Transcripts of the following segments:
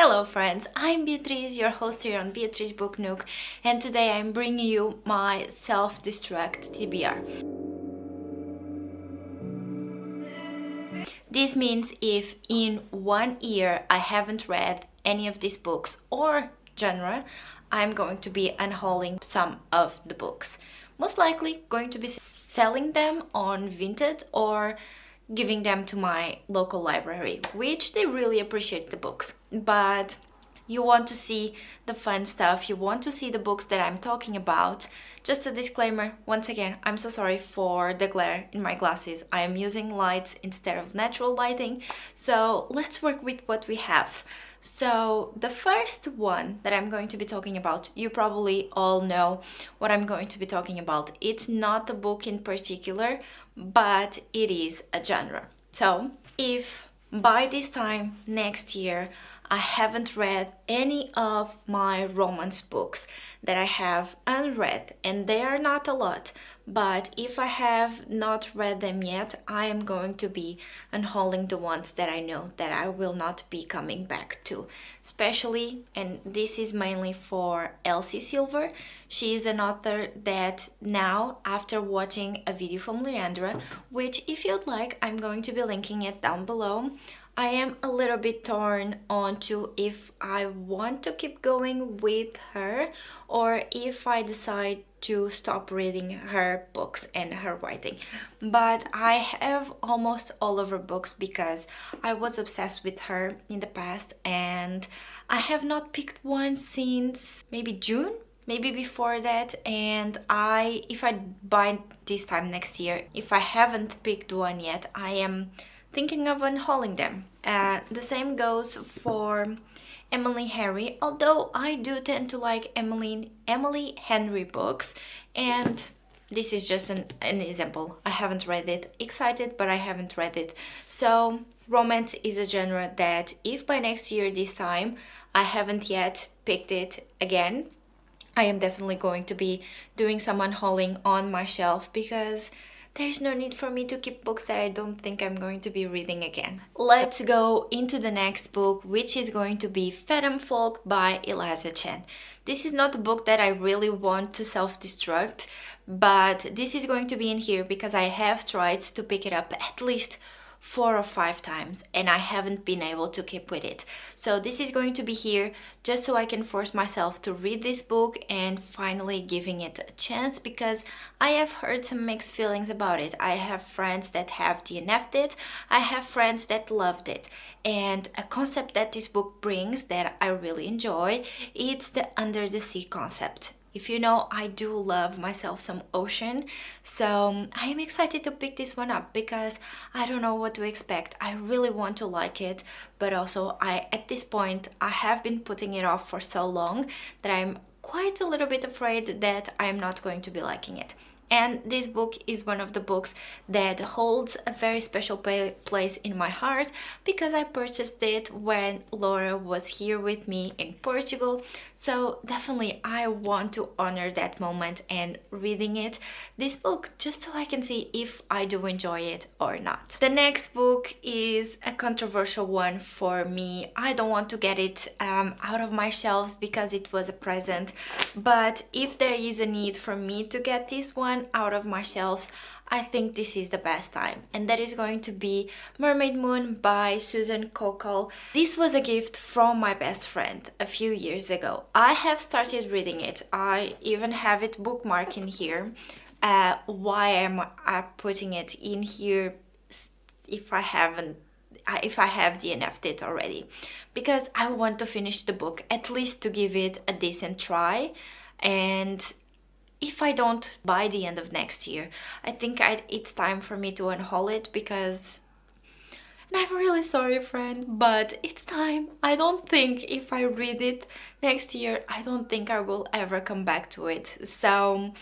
Hello friends, I'm Beatriz, your host here on Beatriz Book Nook, and today I'm bringing you my self-destruct TBR. This means if in 1 year I haven't read any of these books or genre, I'm going to be unhauling some of the books. Most likely going to be selling them on Vinted or giving them to my local library, which they really appreciate the books. But you want to see the fun stuff, you want to see the books that I'm talking about. Just a disclaimer, once again, I'm so sorry for the glare in my glasses. I am using lights instead of natural lighting, so let's work with what we have. So the first one that I'm going to be talking about, you probably all know what I'm going to be talking about. It's not a book in particular, but it is a genre. So if by this time next year I haven't read any of my romance books that I have unread, and they are not a lot, but if I have not read them yet, I am going to be unhauling the ones that I know that I will not be coming back to. Especially, and this is mainly for Elsie Silver. She is an author that now, after watching a video from Leandra, which if you'd like, I'm going to be linking it down below, I am a little bit torn onto if I want to keep going with her or if I decide to stop reading her books and her writing. But I have almost all of her books because I was obsessed with her in the past, and I have not picked one since maybe June, maybe before that. And if I buy this time next year, if I haven't picked one yet, I am thinking of unhauling them. The same goes for Emily Henry, although I do tend to like Emily Henry books, and this is just an example. I haven't read it. Excited, but I haven't read it. So romance is a genre that if by next year this time I haven't yet picked it again, I am definitely going to be doing some unhauling on my shelf because there's no need for me to keep books that I don't think I'm going to be reading again. Let's go into the next book, which is going to be Phantom Folk by Eliza Chen. This is not a book that I really want to self-destruct, but this is going to be in here because I have tried to pick it up at least 4 or 5 times and I haven't been able to keep with it. So this is going to be here just so I can force myself to read this book and finally giving it a chance, because I have heard some mixed feelings about it. I have friends that have DNF'd it, I have friends that loved it, and a concept that this book brings that I really enjoy, it's the under the sea concept. If you know, I do love myself some ocean, so I am excited to pick this one up because I don't know what to expect. I really want to like it, but also at this point I have been putting it off for so long that I'm quite a little bit afraid that I'm not going to be liking it. And this book is one of the books that holds a very special place in my heart because I purchased it when Laura was here with me in Portugal. So definitely I want to honor that moment and reading this book just so I can see if I do enjoy it or not. The next book is a controversial one for me. I don't want to get it out of my shelves because it was a present, but if there is a need for me to get this one out of my shelves, I think this is the best time, and that is going to be Mermaid Moon by Susan Kokol. This was a gift from my best friend a few years ago. I have started reading it. I even have it bookmarked in here. Why am I putting it in here if I have DNF'd it already? Because I want to finish the book, at least to give it a decent try. And if I don't by the end of next year, I think it's time for me to unhaul it because, and I'm really sorry friend, but it's time. I don't think if I read it next year, I don't think I will ever come back to it. So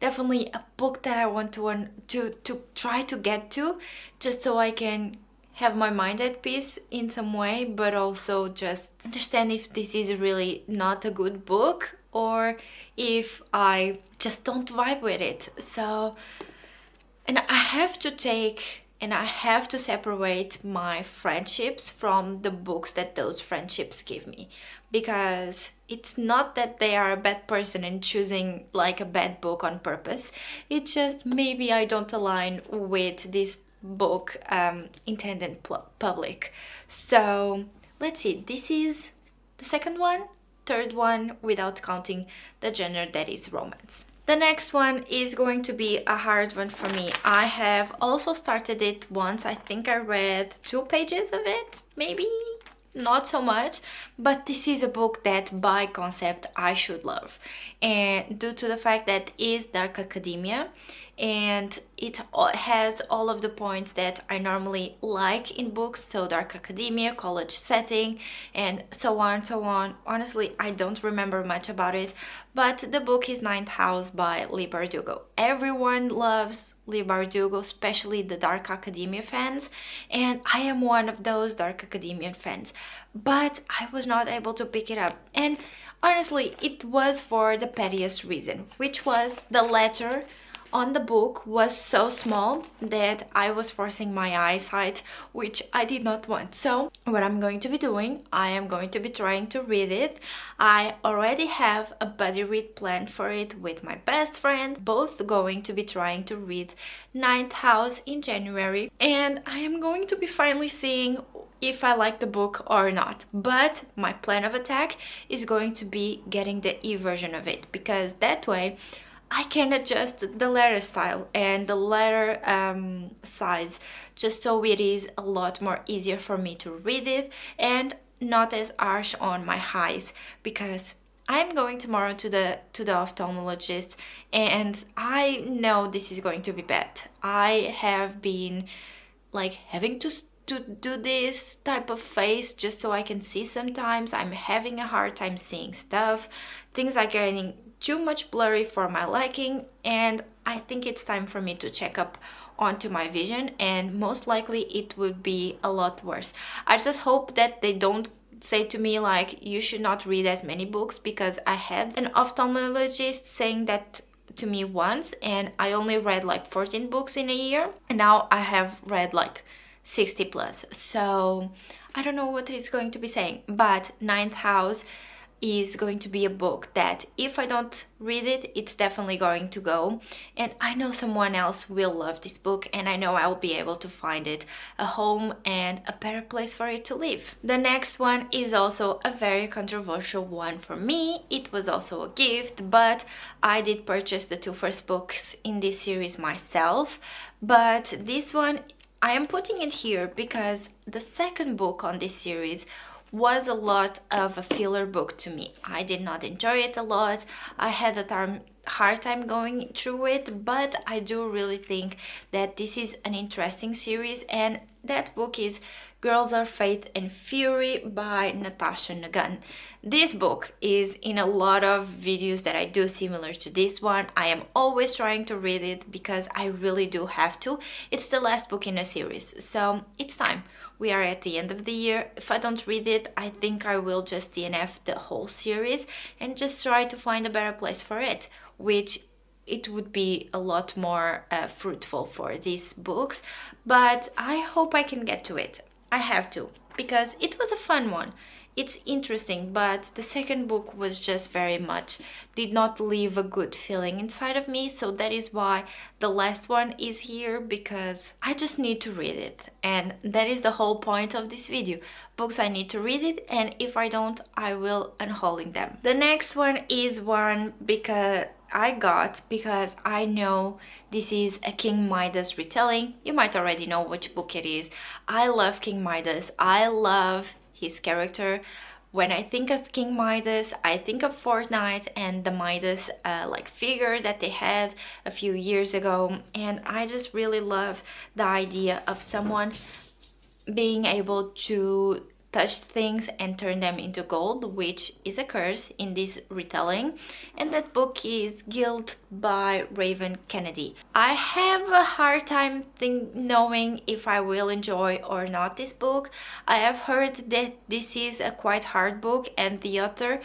definitely a book that I want to try to get to, just so I can have my mind at peace in some way, but also just understand if this is really not a good book or if I just don't vibe with it. So, and I have to take and I have to separate my friendships from the books that those friendships give me, because it's not that they are a bad person and choosing like a bad book on purpose. It's just maybe I don't align with this book intended public. So let's see, this is the second one, third one without counting the genre that is romance. The next one is going to be a hard one for me. I have also started it once. I think I read 2 pages of it, maybe not so much, but this is a book that by concept I should love, and due to the fact that it is dark academia and it has all of the points that I normally like in books, so dark academia, college setting, and so on so on. Honestly, I don't remember much about it, but the book is Ninth House by Leigh Bardugo. Everyone loves Leigh Bardugo, especially the dark academia fans, and I am one of those dark academia fans, but I was not able to pick it up. And honestly, it was for the pettiest reason, which was the letter on the book was so small that I was forcing my eyesight, which I did not want. So what I'm going to be doing, I am going to be trying to read it. I already have a buddy read planned for it with my best friend, both going to be trying to read Ninth House in January, and I am going to be finally seeing if I like the book or not. But my plan of attack is going to be getting the e-version of it, because that way I can adjust the letter style and the letter size, just so it is a lot more easier for me to read it and not as harsh on my eyes, because I'm going tomorrow to the ophthalmologist, and I know this is going to be bad. I have been like having to do this type of face just so I can see. Sometimes I'm having a hard time seeing stuff. Things are getting too much blurry for my liking, and I think it's time for me to check up onto my vision, and most likely it would be a lot worse. I just hope that they don't say to me like you should not read as many books, because I had an ophthalmologist saying that to me once, and I only read like 14 books in a year, and now I have read like 60 plus. So I don't know what it's going to be saying, but Ninth House is going to be a book that if I don't read it, it's definitely going to go. And I know someone else will love this book, and I know I'll be able to find it a home and a better place for it to live. The next one is also a very controversial one for me. It was also a gift, but I did purchase the 2 first books in this series myself. But this one, I am putting it here because the second book on this series was a lot of a filler book to me. I did not enjoy it a lot. I had a hard time going through it, but I do really think that this is an interesting series, and that book is Girls Are Faith and Fury by Natasha Nagan. This book is in a lot of videos that I do similar to this one. I am always trying to read it because I really do have to. It's the last book in a series, so it's time. We are at the end of the year. If I don't read it, I think I will just DNF the whole series and just try to find a better place for it, which it would be a lot more fruitful for these books. But I hope I can get to it. I have to, because it was a fun one. It's interesting, but the second book was just very much, did not leave a good feeling inside of me, so that is why the last one is here, because I just need to read it, and that is the whole point of this video. Books, I need to read it, and if I don't, I will unhauling them. The next one is one because I know this is a King Midas retelling. You might already know which book it is. I love King Midas. I love his character. When I think of King Midas, I think of Fortnite and the Midas like figure that they had a few years ago, and I just really love the idea of someone being able to touch things and turn them into gold, which is a curse in this retelling. And that book is Guild by Raven Kennedy. I have a hard time knowing if I will enjoy or not this book. I have heard that this is a quite hard book, and the author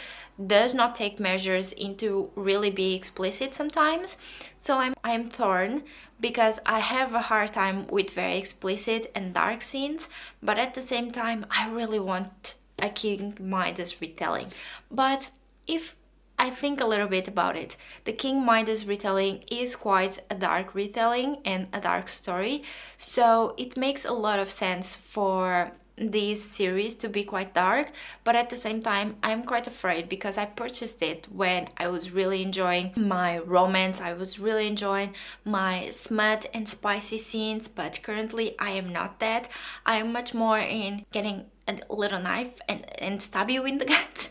does not take measures into really be explicit sometimes. So I'm torn because I have a hard time with very explicit and dark scenes, but at the same time I really want a King Midas retelling. But if I think a little bit about it, the King Midas retelling is quite a dark retelling and a dark story, so it makes a lot of sense for this series to be quite dark. But at the same time I'm quite afraid because I purchased it when I was really enjoying my romance, I was really enjoying my smut and spicy scenes, but currently I am not that. I am much more in getting a little knife and stab you in the guts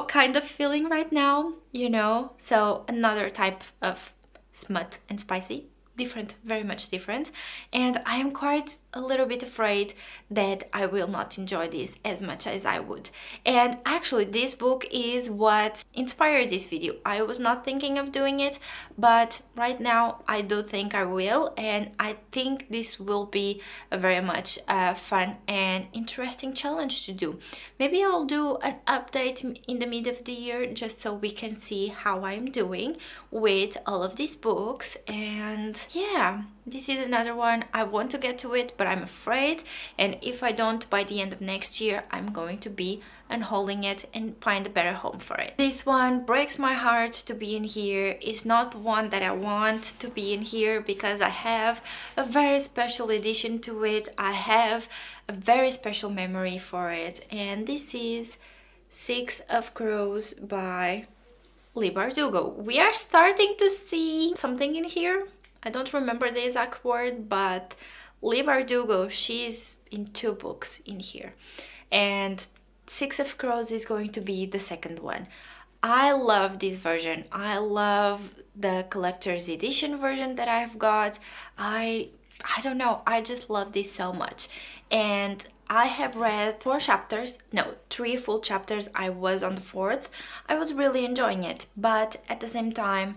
kind of feeling right now, you know. So another type of smut and spicy, different, very much different, and I am quite a little bit afraid that I will not enjoy this as much as I would. And actually this book is what inspired this video. I was not thinking of doing it, but right now I do think I will, and I think this will be a very much fun and interesting challenge to do. Maybe I'll do an update in the mid of the year just so we can see how I'm doing with all of these books. And yeah, this is another one. I want to get to it, but I'm afraid, and if I don't by the end of next year, I'm going to be unhauling it and find a better home for it. This one breaks my heart to be in here. It's not one that I want to be in here because I have a very special edition to it. I have a very special memory for it, and this is Six of Crows by Leigh Bardugo. We are starting to see something in here. I don't remember the exact word, but Leigh Bardugo, she's in 2 books in here, and Six of Crows is going to be the second one. I love this version. I love the collector's edition version that I've got. I don't know, I just love this so much. And I have read 4 chapters, no, 3 full chapters. I was on the 4th. I was really enjoying it, but at the same time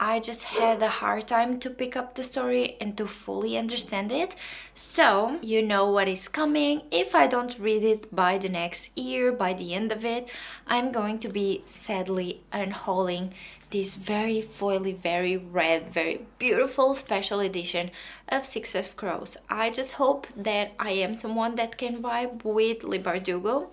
I just had a hard time to pick up the story and to fully understand it. So you know what is coming. If I don't read it by the next year, by the end of it, I'm going to be sadly unhauling this very foily, very red, very beautiful special edition of Six of Crows. I just hope that I am someone that can vibe with Leigh Bardugo,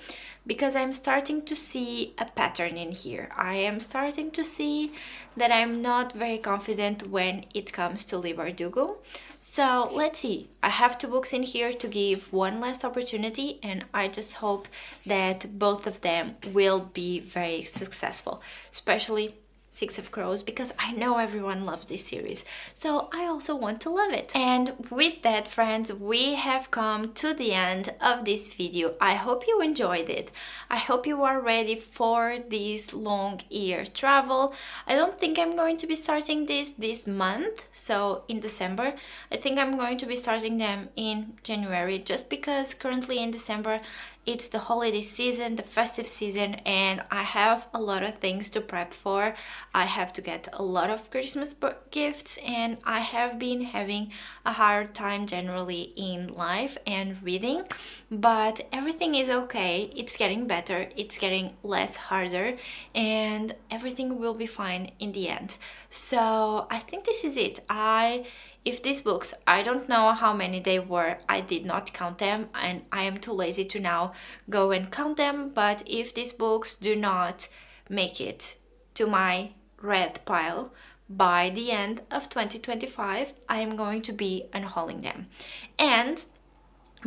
because I'm starting to see a pattern in here. I am starting to see that I'm not very confident when it comes to Leigh Bardugo. So let's see. I have 2 books in here to give one last opportunity, and I just hope that both of them will be very successful, especially Six of Crows, because I know everyone loves this series, so I also want to love it. And with that, friends, we have come to the end of this video. I hope you enjoyed it. I hope you are ready for this long year travel. I don't think I'm going to be starting this month, so in December. I think I'm going to be starting them in January, just because currently in December it's the holiday season, the festive season, and I have a lot of things to prep for. I have to get a lot of Christmas gifts, and I have been having a hard time generally in life and reading, but everything is okay. It's getting better, it's getting less harder, and everything will be fine in the end. So I think this is it. If these books, I don't know how many they were, I did not count them, and I am too lazy to now go and count them, but if these books do not make it to my red pile by the end of 2025, I am going to be unhauling them. And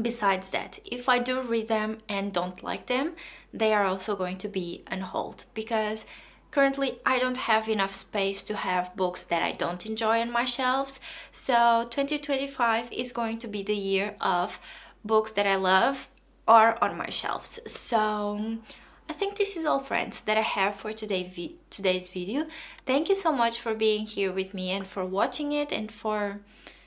besides that, if I do read them and don't like them, they are also going to be unhauled, because currently I don't have enough space to have books that I don't enjoy on my shelves. So 2025 is going to be the year of books that I love are on my shelves. So I think this is all, friends, that I have for today's video. Thank you so much for being here with me and for watching it, and for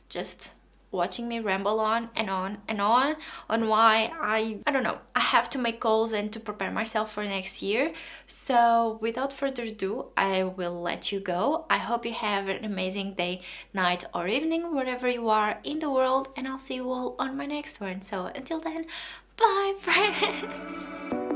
just watching me ramble on and on and on why I don't know, I have to make goals and to prepare myself for next year. So without further ado, I will let you go. I hope you have an amazing day, night, or evening wherever you are in the world, and I'll see you all on my next one. So until then, bye, friends.